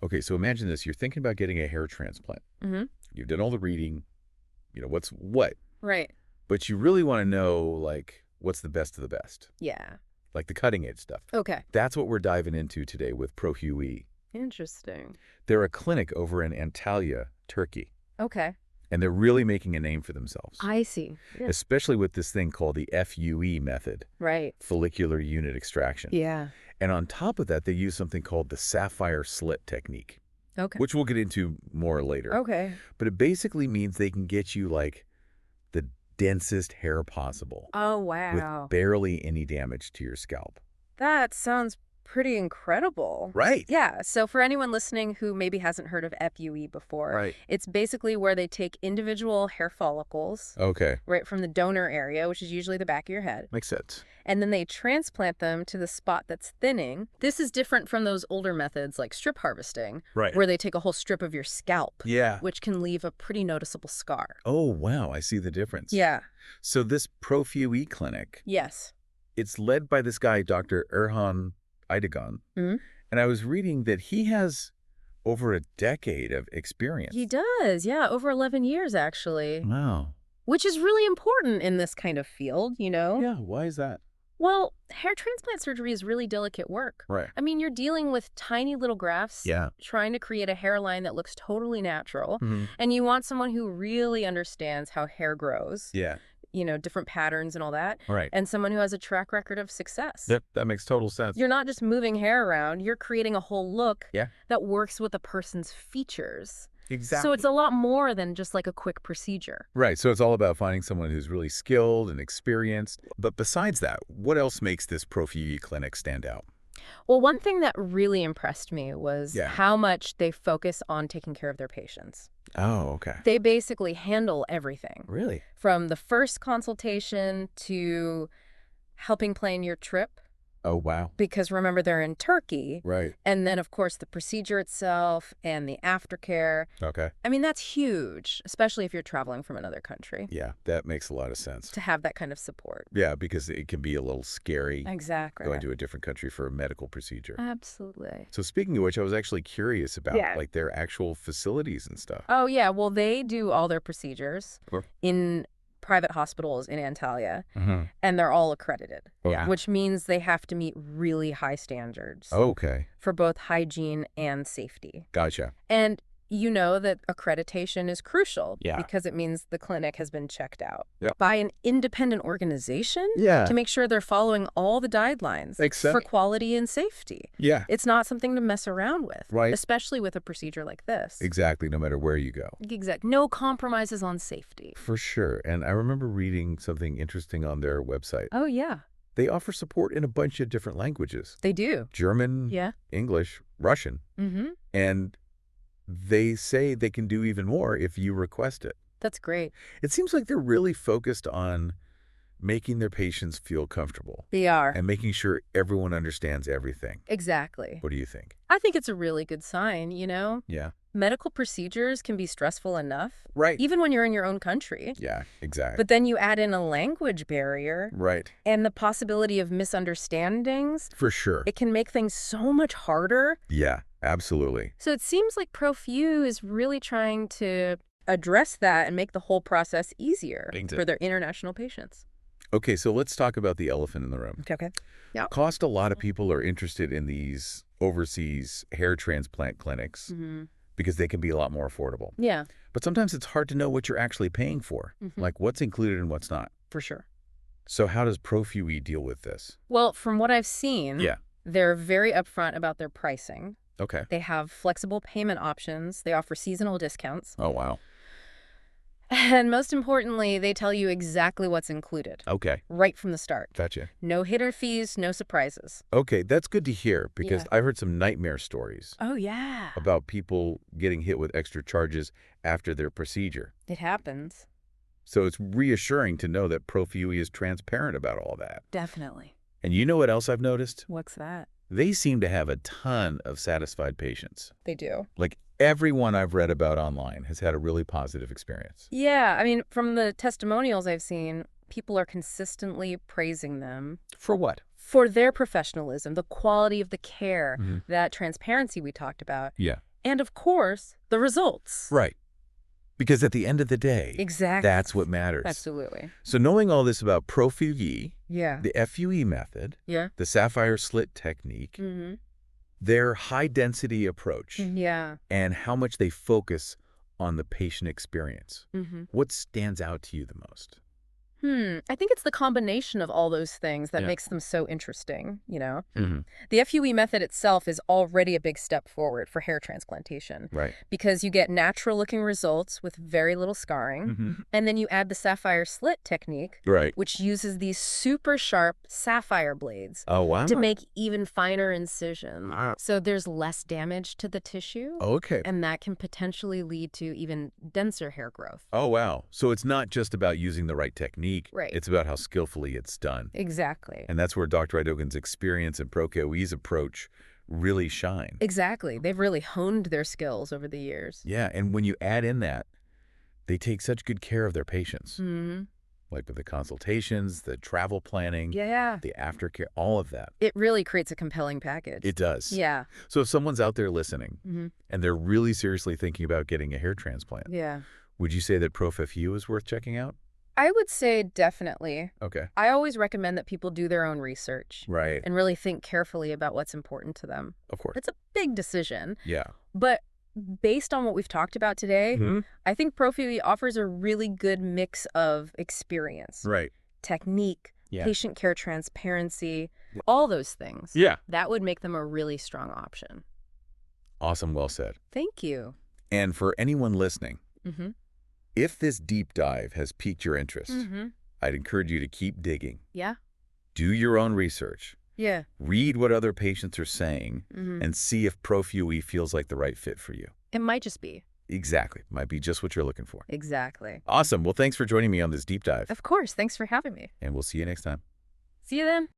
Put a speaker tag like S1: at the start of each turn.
S1: Okay, so imagine this. You're thinking about getting a hair transplant.
S2: Mm-hmm.
S1: You've done all the reading, what's what,
S2: Right.
S1: but you really want to know, like, what's the best of the best,
S2: Yeah.
S1: like the cutting edge stuff.
S2: Okay.
S1: That's what we're diving into today with PROFUE.
S2: Interesting.
S1: They're a clinic over in Antalya, Turkey,
S2: Okay.
S1: and they're really making a name for themselves,
S2: I see. Yeah.
S1: especially with this thing called the FUE method,
S2: Right.
S1: follicular unit extraction.
S2: Yeah.
S1: And on top of that, they use something called the sapphire slit technique,
S2: Okay.
S1: which we'll get into more later.
S2: Okay.
S1: But it basically means they can get you, like, the densest hair possible
S2: Oh,
S1: with
S2: wow.
S1: barely any damage to your scalp.
S2: That sounds pretty incredible.
S1: Right.
S2: Yeah. So for anyone listening who maybe hasn't heard of FUE before,
S1: Right.
S2: it's basically where they take individual hair follicles
S1: Okay.
S2: right from the donor area, which is usually the back of your head,
S1: Makes sense.
S2: and then they transplant them to the spot that's thinning. This is different from those older methods like strip harvesting,
S1: Right.
S2: where they take a whole strip of your scalp,
S1: Yeah.
S2: which can leave a pretty noticeable scar.
S1: Oh, wow. I see the difference.
S2: Yeah.
S1: So this PROFUE clinic,
S2: Yes.
S1: it's led by this guy, Dr. Erhan Aydogan.
S2: Mhm.
S1: And I was reading that he has over a decade of experience.
S2: He does. Yeah. Over 11 years, actually,
S1: Wow.
S2: which is really important in this kind of field,
S1: Yeah. Why is that?
S2: Well, hair transplant surgery is really delicate work.
S1: Right.
S2: I mean, you're dealing with tiny little grafts,
S1: Yeah.
S2: trying to create a hairline that looks totally natural.
S1: Mm-hmm.
S2: And you want someone who really understands how hair grows,
S1: Yeah.
S2: different patterns and all that,
S1: Right.
S2: and someone who has a track record of success.
S1: That makes total sense.
S2: You're not just moving hair around, you're creating a whole look
S1: Yeah.
S2: that works with a person's features.
S1: Exactly.
S2: So it's a lot more than just like a quick procedure.
S1: Right. So it's all about finding someone who's really skilled and experienced. But besides that, what else makes this PROFUE clinic stand out?
S2: Well, one thing that really impressed me was
S1: Yeah.
S2: how much they focus on taking care of their patients.
S1: Oh, okay.
S2: They basically handle everything
S1: Really?
S2: from the first consultation to helping plan your trip,
S1: Oh, wow.
S2: because remember, they're in Turkey.
S1: Right.
S2: And then, of course, the procedure itself and the aftercare.
S1: Okay.
S2: I mean, that's huge, especially if you're traveling from another country,
S1: Yeah, that makes a lot of sense.
S2: to have that kind of support.
S1: Yeah, because it can be a little scary
S2: Exactly.
S1: going to a different country for a medical procedure.
S2: Absolutely.
S1: So speaking of which, I was actually curious about
S2: Yeah.
S1: like their actual facilities and stuff.
S2: Oh, yeah. Well, they do all their procedures
S1: Sure.
S2: in private hospitals in Antalya,
S1: Uh-huh.
S2: and they're all accredited,
S1: Yeah.
S2: which means they have to meet really high standards
S1: Okay.
S2: for both hygiene and safety.
S1: Gotcha.
S2: And you know that accreditation is crucial
S1: Yeah.
S2: because it means the clinic has been checked out
S1: Yep.
S2: by an independent organization
S1: Yeah.
S2: to make sure they're following all the guidelines
S1: Makes sense.
S2: for quality and safety.
S1: Yeah.
S2: It's not something to mess around with,
S1: Right.
S2: especially with a procedure like this.
S1: Exactly, no matter where you go.
S2: Exact. No compromises on safety.
S1: For sure. And I remember reading something interesting on their website.
S2: Oh, yeah,
S1: They offer support in a bunch of different languages.
S2: they do.
S1: German,
S2: Yeah.
S1: English, Russian.
S2: Mm-hmm.
S1: And they say they can do even more if you request it.
S2: That's great.
S1: It seems like they're really focused on making their patients feel comfortable
S2: They are.
S1: and making sure everyone understands everything.
S2: Exactly.
S1: What do you think?
S2: I think it's a really good sign,
S1: Yeah.
S2: Medical procedures can be stressful enough,
S1: Right.
S2: even when you're in your own country.
S1: Yeah, exactly.
S2: But then you add in a language barrier
S1: Right.
S2: and the possibility of misunderstandings.
S1: For sure.
S2: It can make things so much harder.
S1: Yeah, absolutely.
S2: So it seems like PROFUE is really trying to address that and make the whole process easier
S1: Thanks.
S2: for their international patients.
S1: Okay, so let's talk about the elephant in the room.
S2: Okay. Yeah.
S1: Cost. A lot of people are interested in these overseas hair transplant clinics
S2: Mm-hmm.
S1: because they can be a lot more affordable.
S2: Yeah,
S1: But sometimes it's hard to know what you're actually paying for,
S2: Mhm.
S1: like what's included and what's not.
S2: for sure.
S1: So how does PROFUE deal with this?
S2: Well, from what I've seen,
S1: Yeah.
S2: they're very upfront about their pricing.
S1: Okay.
S2: They have flexible payment options. They offer seasonal discounts.
S1: Oh, wow.
S2: And most importantly, they tell you exactly what's included
S1: Okay.
S2: right from the start.
S1: Gotcha.
S2: No hidden fees, no surprises.
S1: Okay, that's good to hear because
S2: Yeah.
S1: I've heard some nightmare stories
S2: Oh, yeah.
S1: about people getting hit with extra charges after their procedure.
S2: It happens.
S1: So it's reassuring to know that PROFUE is transparent about all that.
S2: Definitely.
S1: And you know what else I've noticed?
S2: What's that?
S1: They seem to have a ton of satisfied patients.
S2: They do.
S1: Like everyone I've read about online has had a really positive experience.
S2: Yeah, I mean, from the testimonials I've seen, people are consistently praising them
S1: For what?
S2: for their professionalism, the quality of the care,
S1: Mhm.
S2: that transparency we talked about.
S1: Yeah.
S2: And of course, the results.
S1: Right. Because at the end of the day,
S2: Exactly.
S1: that's what matters.
S2: Absolutely.
S1: So knowing all this about PROFUE,
S2: Yeah.
S1: the FUE method,
S2: Yeah.
S1: the sapphire slit technique,
S2: Mm-hmm.
S1: their high-density approach,
S2: Yeah.
S1: and how much they focus on the patient experience,
S2: Mm-hmm.
S1: what stands out to you the most?
S2: I think it's the combination of all those things that
S1: Yeah.
S2: makes them so interesting, you know?
S1: Mm-hmm.
S2: The FUE method itself is already a big step forward for hair transplantation
S1: Right.
S2: because you get natural-looking results with very little scarring,
S1: Mm-hmm.
S2: and then you add the sapphire slit technique,
S1: Right.
S2: which uses these super sharp sapphire blades
S1: Oh, wow.
S2: to make even finer incisions.
S1: Wow.
S2: So there's less damage to the tissue,
S1: Okay.
S2: and that can potentially lead to even denser hair growth.
S1: Oh, wow. So it's not just about using the right technique.
S2: Right.
S1: It's about how skillfully it's done.
S2: Exactly.
S1: And that's where Dr. Idogen's experience and ProFUE's approach really shine.
S2: Exactly. They've really honed their skills over the years.
S1: Yeah, and when you add in that, they take such good care of their patients.
S2: Mm-hmm.
S1: Like with the consultations, the travel planning,
S2: Yeah.
S1: the aftercare, all of that.
S2: It really creates a compelling package.
S1: It does.
S2: Yeah.
S1: So if someone's out there listening
S2: Mm-hmm.
S1: and they're really seriously thinking about getting a hair transplant,
S2: Yeah.
S1: would you say that ProFUE is worth checking out?
S2: I would say definitely.
S1: Okay.
S2: I always recommend that people do their own research
S1: Right.
S2: and really think carefully about what's important to them.
S1: Of course.
S2: It's a big decision,
S1: Yeah.
S2: but based on what we've talked about today,
S1: Mm-hmm.
S2: I think ProFUE offers a really good mix of experience,
S1: Right.
S2: technique,
S1: Yeah.
S2: patient care transparency, all those things.
S1: Yeah.
S2: That would make them a really strong option.
S1: Awesome. Well said.
S2: Thank you.
S1: And for anyone listening,
S2: Mm-hmm.
S1: if this deep dive has piqued your interest,
S2: Mm-hmm.
S1: I'd encourage you to keep digging.
S2: Yeah?
S1: Do your own research.
S2: Yeah.
S1: Read what other patients are saying
S2: Mm-hmm.
S1: and see if ProFUE feels like the right fit for you.
S2: It might just be.
S1: Exactly. Might be just what you're looking for.
S2: Exactly.
S1: Awesome. Well, thanks for joining me on this deep dive.
S2: Of course. Thanks for having me.
S1: And we'll see you next time.
S2: See you then.